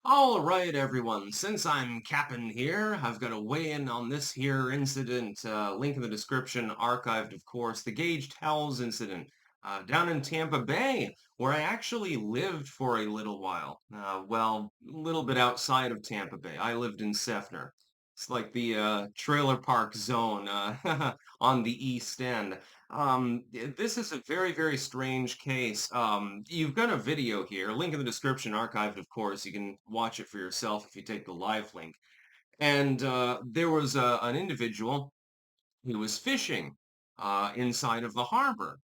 All right, everyone. Since I'm capping here, I've got to weigh in on this here incident. Link in the description, archived, of course. The Gage Towels incident down in Tampa Bay, where I actually lived for a little while. Well, a little bit outside of Tampa Bay. I lived in Sefner. It's like the trailer park zone on the East End. This is a very, very strange case. You've got a video here, link in the description, archived, of course. You can watch it for yourself if you take the live link. And there was an individual who was fishing inside of the harbor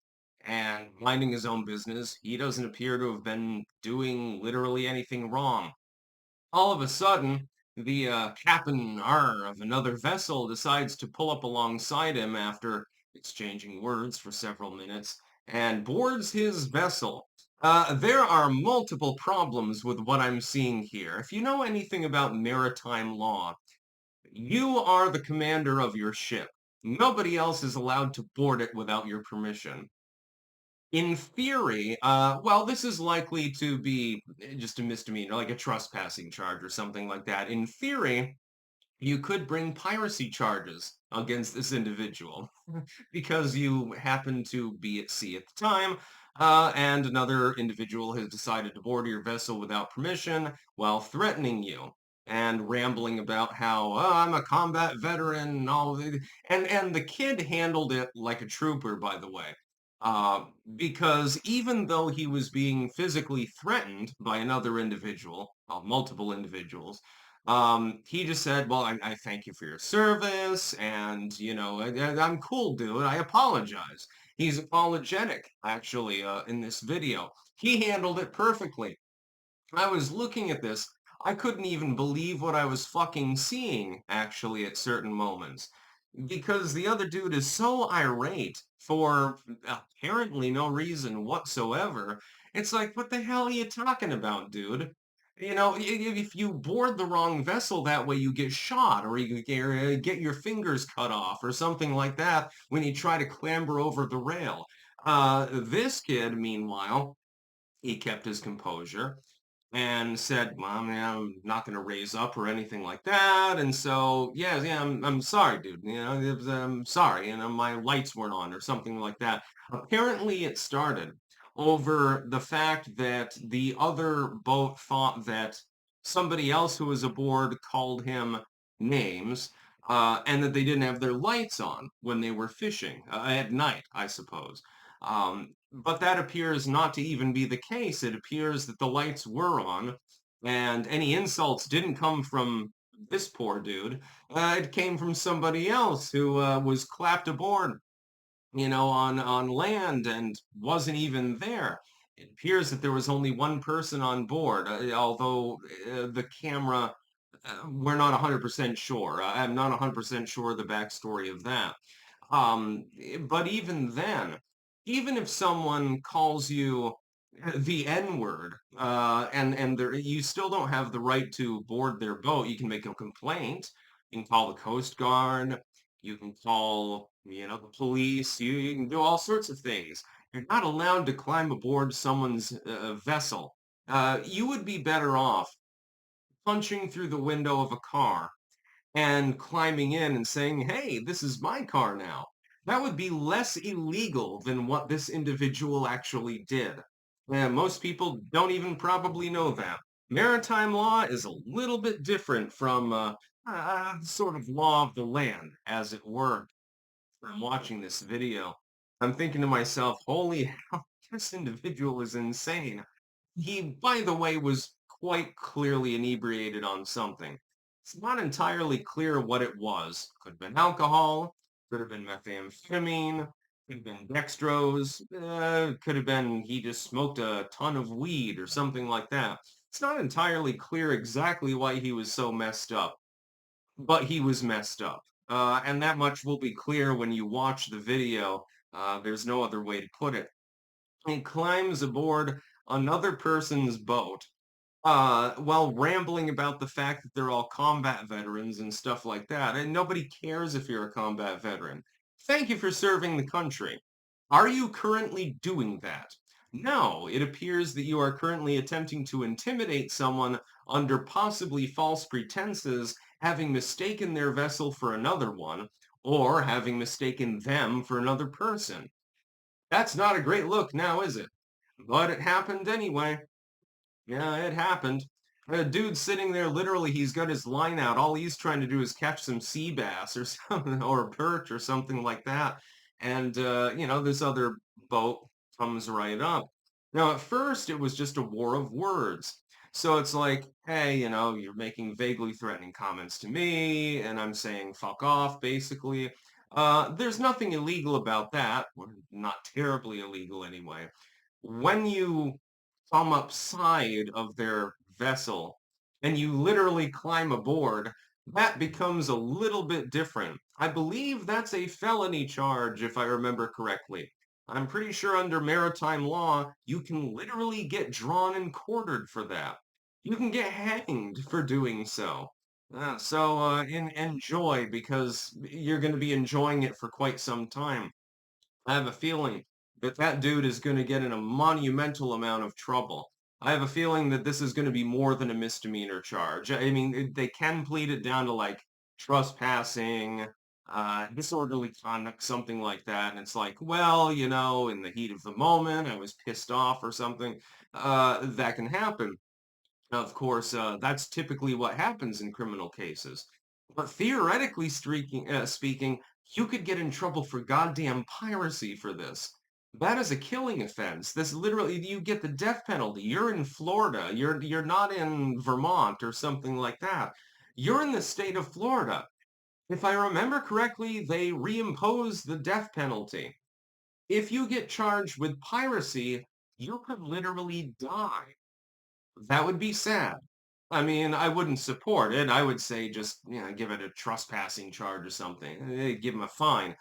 and minding his own business. He doesn't appear to have been doing literally anything wrong. All of a sudden, the captain of another vessel decides to pull up alongside him after exchanging words for several minutes and boards his vessel. There are multiple problems with what I'm seeing here. If you know anything about maritime law, you are the commander of your ship. Nobody else is allowed to board it without your permission. In theory, well, this is likely to be just a misdemeanor, like a trespassing charge or something like that. In theory, you could bring piracy charges against this individual because you happen to be at sea at the time, and another individual has decided to board your vessel without permission while threatening you and rambling about how I'm a combat veteran and and the kid handled it like a trooper, by the way. Uh, because even though he was being physically threatened by another individual, well, multiple individuals, he just said, well, I thank you for your service, and, I'm cool, dude. I apologize. He's apologetic, actually, in this video. He handled it perfectly. I was looking at this. I couldn't even believe what I was fucking seeing, actually, at certain moments. Because the other dude is so irate for apparently no reason whatsoever. It's like, what the hell are you talking about, dude? If you board the wrong vessel that way, you get shot or you get your fingers cut off or something like that when you try to clamber over the rail. This kid, meanwhile, he kept his composure and said, "Mom, yeah, I'm not going to raise up or anything like that." And so, yeah, I'm sorry, dude. I'm sorry. My lights weren't on or something like that. Apparently, it started over the fact that the other boat thought that somebody else who was aboard called him names, and that they didn't have their lights on when they were fishing at night, I suppose. But that appears not to even be the case. It appears that the lights were on, and any insults didn't come from this poor dude. It came from somebody else who was clapped aboard, on land and wasn't even there. It appears that there was only one person on board, although the camera, we're not 100% sure. I'm not 100% sure the backstory of that. But even then, even if someone calls you the N-word, and you still don't have the right to board their boat, you can make a complaint. You can call the Coast Guard. You can call, the police. You can do all sorts of things. You're not allowed to climb aboard someone's vessel. You would be better off punching through the window of a car and climbing in and saying, hey, this is my car now. That would be less illegal than what this individual actually did. And most people don't even probably know that. Maritime law is a little bit different from sort of law of the land, as it were. I'm watching this video. I'm thinking to myself, holy hell, this individual is insane. He, by the way, was quite clearly inebriated on something. It's not entirely clear what it was. Could have been alcohol, could have been methamphetamine, could have been dextrose, could have been he just smoked a ton of weed or something like that. It's not entirely clear exactly why he was so messed up, but he was messed up. And that much will be clear when you watch the video. There's no other way to put it. He climbs aboard another person's boat while rambling about the fact that they're all combat veterans and stuff like that. And nobody cares if you're a combat veteran. Thank you for serving the country. Are you currently doing that? No, it appears that you are currently attempting to intimidate someone under possibly false pretenses, having mistaken their vessel for another one, or having mistaken them for another person. That's not a great look now, is it? But it happened anyway. Yeah, it happened. A dude sitting there, literally, he's got his line out. All he's trying to do is catch some sea bass or something, or a perch or something like that. And, this other boat comes right up. Now, at first, it was just a war of words. So it's like, hey, you're making vaguely threatening comments to me, and I'm saying fuck off, basically. There's nothing illegal about that. Or not terribly illegal anyway. When you come upside of their vessel and you literally climb aboard, that becomes a little bit different. I believe that's a felony charge, if I remember correctly. I'm pretty sure under maritime law, you can literally get drawn and quartered for that. You can get hanged for doing so. Enjoy because you're going to be enjoying it for quite some time. I have a feeling that that dude is going to get in a monumental amount of trouble. I have a feeling that this is going to be more than a misdemeanor charge. I mean, they can plead it down to like trespassing, disorderly conduct, something like that. And it's like, well, in the heat of the moment, I was pissed off or something. That can happen. Of course, that's typically what happens in criminal cases. But theoretically speaking, you could get in trouble for goddamn piracy for this. That is a killing offense. This literally, you get the death penalty. You're in Florida. You're not in Vermont or something like that. You're in the state of Florida. If I remember correctly, they reimpose the death penalty. If you get charged with piracy, you could literally die. That would be sad. I mean, I wouldn't support it. I would say just, give it a trespassing charge or something. Give him a fine.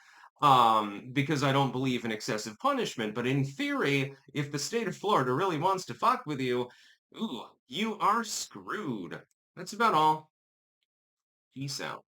Because I don't believe in excessive punishment. But in theory, if the state of Florida really wants to fuck with you, ooh, you are screwed. That's about all. Peace out.